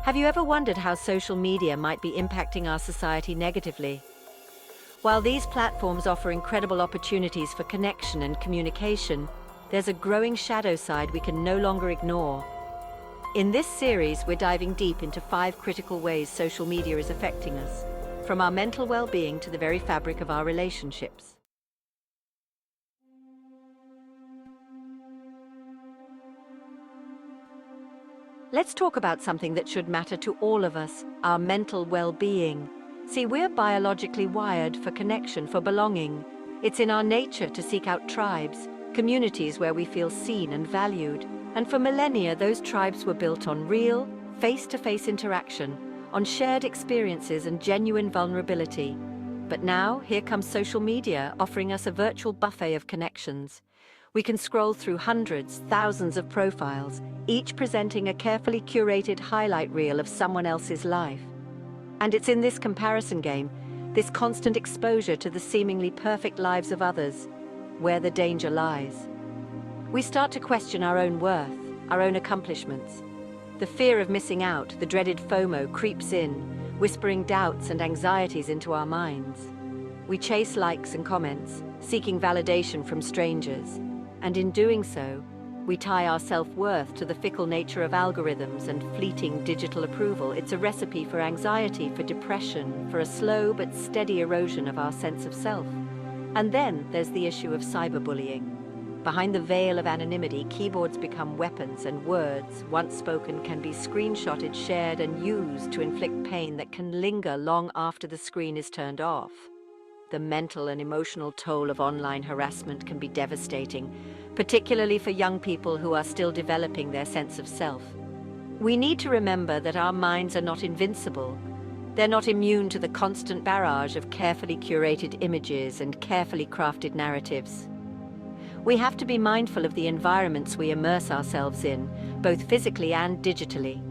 Have you ever wondered how social media might be impacting our society negatively? While these platforms offer incredible opportunities for connection and communication, there's a growing shadow side we can no longer ignore. In this series, we're diving deep into 5 critical ways social media is affecting us, from our mental well-being to the very fabric of our relationships. Let's talk about something that should matter to all of us, our mental well-being. See, we're biologically wired for connection, for belonging. It's in our nature to seek out tribes, communities where we feel seen and valued. And for millennia, those tribes were built on real, face-to-face interaction, on shared experiences and genuine vulnerability. But now, here comes social media, offering us a virtual buffet of connections. We can scroll through hundreds, thousands of profiles, each presenting a carefully curated highlight reel of someone else's life. And it's in this comparison game, this constant exposure to the seemingly perfect lives of others, where the danger lies. We start to question our own worth, our own accomplishments. The fear of missing out, the dreaded FOMO, creeps in, whispering doubts and anxieties into our minds. We chase likes and comments, seeking validation from strangers. And in doing so, we tie our self-worth to the fickle nature of algorithms and fleeting digital approval. It's a recipe for anxiety, for depression, for a slow but steady erosion of our sense of self. And then there's the issue of cyberbullying. Behind the veil of anonymity, keyboards become weapons, and words, once spoken, can be screenshotted, shared, and used to inflict pain that can linger long after the screen is turned off. The mental and emotional toll of online harassment can be devastating, particularly for young people who are still developing their sense of self. We need to remember that our minds are not invincible. They're not immune to the constant barrage of carefully curated images and carefully crafted narratives. We have to be mindful of the environments we immerse ourselves in, both physically and digitally.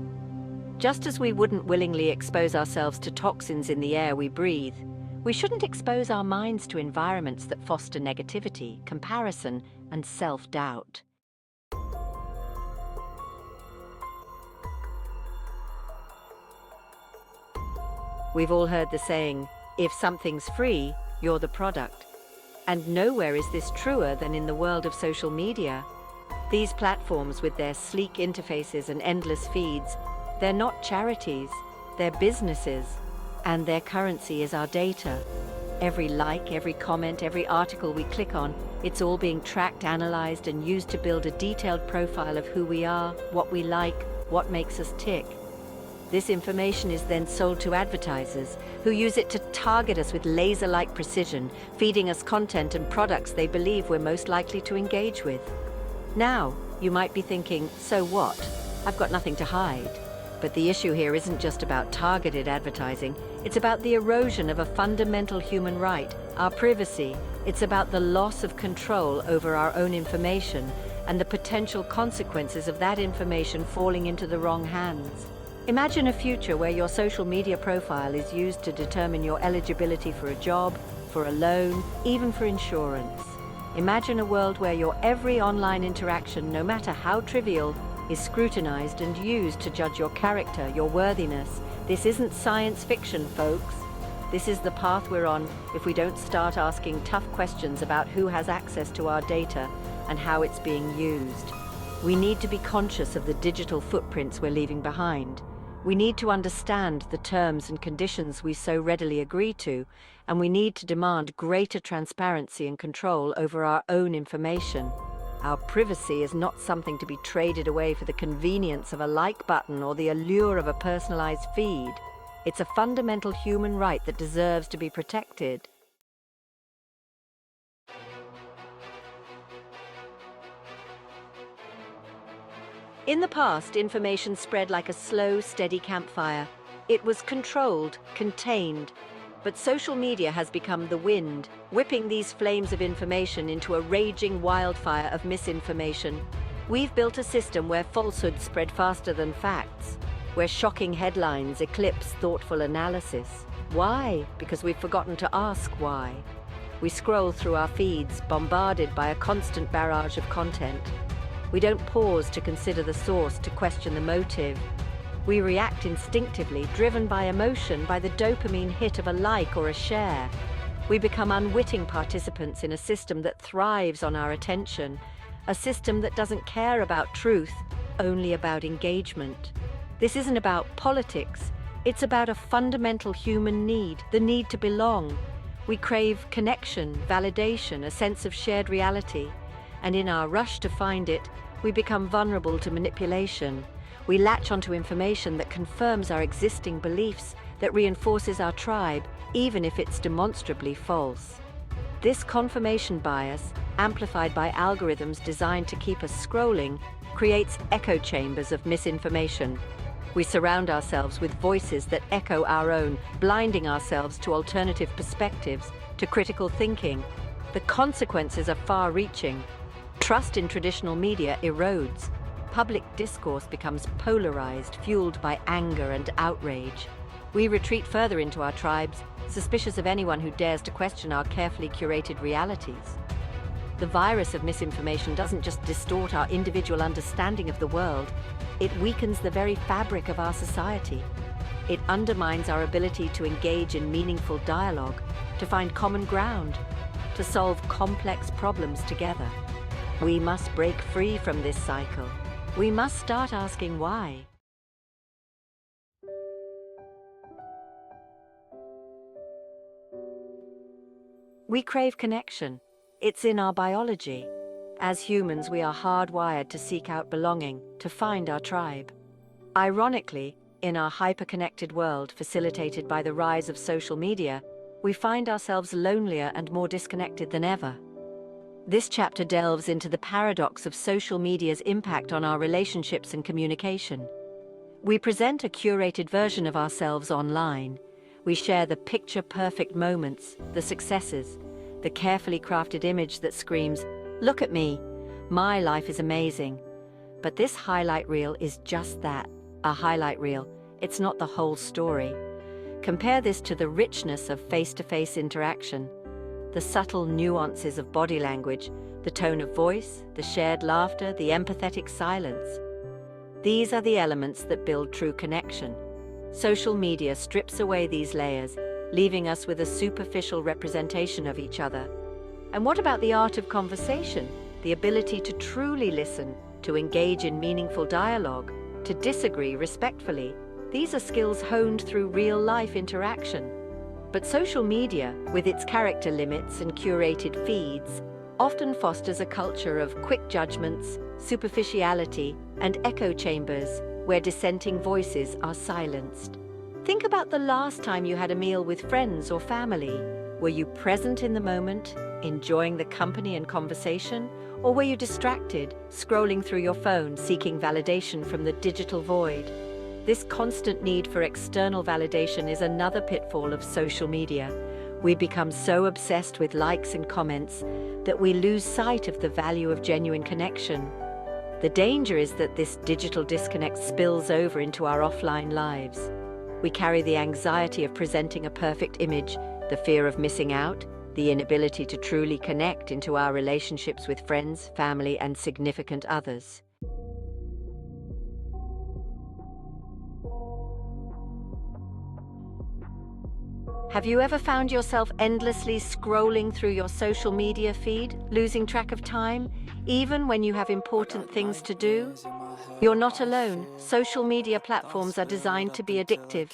Just as we wouldn't willingly expose ourselves to toxins in the air we breathe, we shouldn't expose our minds to environments that foster negativity, comparison, and self-doubt. We've all heard the saying, if something's free, you're the product. And nowhere is this truer than in the world of social media. These platforms, with their sleek interfaces and endless feeds, they're not charities, they're businesses. And their currency is our data. Every like, every comment, every article we click on, it's all being tracked, analyzed, and used to build a detailed profile of who we are, what we like, what makes us tick. This information is then sold to advertisers, who use it to target us with laser-like precision, feeding us content and products they believe we're most likely to engage with. Now, you might be thinking, so what? I've got nothing to hide. But the issue here isn't just about targeted advertising. It's about the erosion of a fundamental human right, our privacy. It's about the loss of control over our own information and the potential consequences of that information falling into the wrong hands. Imagine a future where your social media profile is used to determine your eligibility for a job, for a loan, even for insurance. Imagine a world where your every online interaction, no matter how trivial, is scrutinized and used to judge your character, your worthiness. This isn't science fiction, folks. This is the path we're on if we don't start asking tough questions about who has access to our data and how it's being used. We need to be conscious of the digital footprints we're leaving behind. We need to understand the terms and conditions we so readily agree to, and we need to demand greater transparency and control over our own information. Our privacy is not something to be traded away for the convenience of a like button or the allure of a personalized feed. It's a fundamental human right that deserves to be protected. In the past, information spread like a slow, steady campfire. It was controlled, contained. But social media has become the wind, whipping these flames of information into a raging wildfire of misinformation. We've built a system where falsehoods spread faster than facts, where shocking headlines eclipse thoughtful analysis. Why? Because we've forgotten to ask why. We scroll through our feeds, bombarded by a constant barrage of content. We don't pause to consider the source, to question the motive. We react instinctively, driven by emotion, by the dopamine hit of a like or a share. We become unwitting participants in a system that thrives on our attention, a system that doesn't care about truth, only about engagement. This isn't about politics, it's about a fundamental human need, the need to belong. We crave connection, validation, a sense of shared reality, and in our rush to find it, we become vulnerable to manipulation. We latch onto information that confirms our existing beliefs, that reinforces our tribe, even if it's demonstrably false. This confirmation bias, amplified by algorithms designed to keep us scrolling, creates echo chambers of misinformation. We surround ourselves with voices that echo our own, blinding ourselves to alternative perspectives, to critical thinking. The consequences are far-reaching. Trust in traditional media erodes. Public discourse becomes polarized, fueled by anger and outrage. We retreat further into our tribes, suspicious of anyone who dares to question our carefully curated realities. The virus of misinformation doesn't just distort our individual understanding of the world, it weakens the very fabric of our society. It undermines our ability to engage in meaningful dialogue, to find common ground, to solve complex problems together. We must break free from this cycle. We must start asking why. We crave connection. It's in our biology. As humans, we are hardwired to seek out belonging, to find our tribe. Ironically, in our hyper-connected world facilitated by the rise of social media, we find ourselves lonelier and more disconnected than ever. This chapter delves into the paradox of social media's impact on our relationships and communication. We present a curated version of ourselves online. We share the picture-perfect moments, the successes, the carefully crafted image that screams, "Look at me, my life is amazing." But this highlight reel is just that, a highlight reel. It's not the whole story. Compare this to the richness of face-to-face interaction. The subtle nuances of body language, the tone of voice, the shared laughter, the empathetic silence. These are the elements that build true connection. Social media strips away these layers, leaving us with a superficial representation of each other. And what about the art of conversation? The ability to truly listen, to engage in meaningful dialogue, to disagree respectfully. These are skills honed through real-life interaction. But social media, with its character limits and curated feeds, often fosters a culture of quick judgments, superficiality, and echo chambers where dissenting voices are silenced. Think about the last time you had a meal with friends or family. Were you present in the moment, enjoying the company and conversation, or were you distracted, scrolling through your phone, seeking validation from the digital void? This constant need for external validation is another pitfall of social media. We become so obsessed with likes and comments that we lose sight of the value of genuine connection. The danger is that this digital disconnect spills over into our offline lives. We carry the anxiety of presenting a perfect image, the fear of missing out, the inability to truly connect into our relationships with friends, family, and significant others. Have you ever found yourself endlessly scrolling through your social media feed, losing track of time, even when you have important things to do? You're not alone. Social media platforms are designed to be addictive.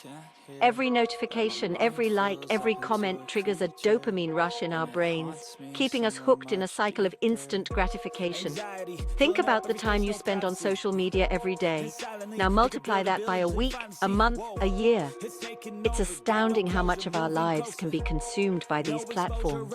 Every notification, every like, every comment triggers a dopamine rush in our brains, keeping us hooked in a cycle of instant gratification. Think about the time you spend on social media every day. Now multiply that by a week, a month, a year. It's astounding how much of our lives can be consumed by these platforms.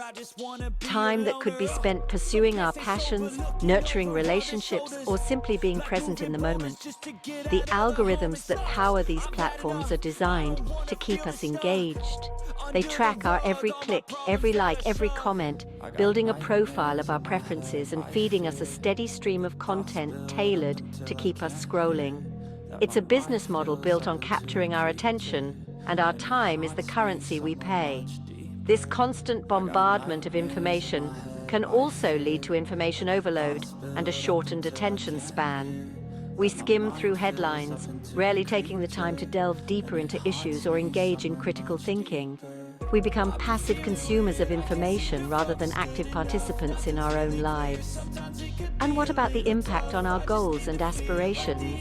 Time that could be spent pursuing our passions, nurturing relationships, or simply being present in the moment. The algorithms that power these platforms are designed to keep us engaged. They track our every click, every like, every comment, building a profile of our preferences and feeding us a steady stream of content tailored to keep us scrolling. It's a business model built on capturing our attention, and our time is the currency we pay. This constant bombardment of information can also lead to information overload and a shortened attention span. We skim through headlines, rarely taking the time to delve deeper into issues or engage in critical thinking. We become passive consumers of information rather than active participants in our own lives. And what about the impact on our goals and aspirations?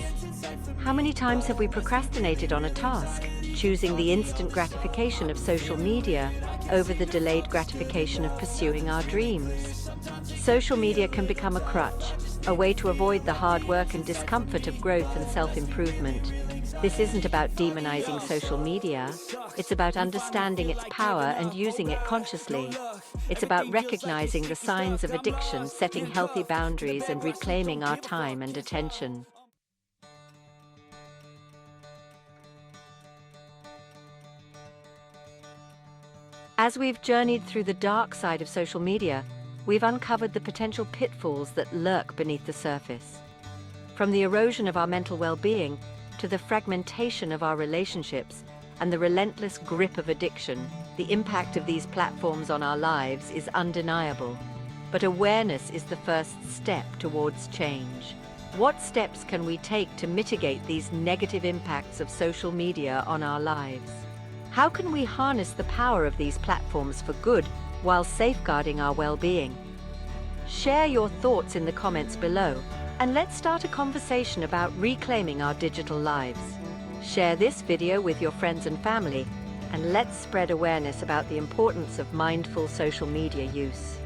How many times have we procrastinated on a task, choosing the instant gratification of social media over the delayed gratification of pursuing our dreams? Social media can become a crutch, a way to avoid the hard work and discomfort of growth and self-improvement. This isn't about demonizing social media. It's about understanding its power and using it consciously. It's about recognizing the signs of addiction, setting healthy boundaries, and reclaiming our time and attention. As we've journeyed through the dark side of social media, we've uncovered the potential pitfalls that lurk beneath the surface. From the erosion of our mental well-being to the fragmentation of our relationships and the relentless grip of addiction, the impact of these platforms on our lives is undeniable. But awareness is the first step towards change. What steps can we take to mitigate these negative impacts of social media on our lives? How can we harness the power of these platforms for good while safeguarding our well-being? Share your thoughts in the comments below, and let's start a conversation about reclaiming our digital lives. Share this video with your friends and family, and let's spread awareness about the importance of mindful social media use.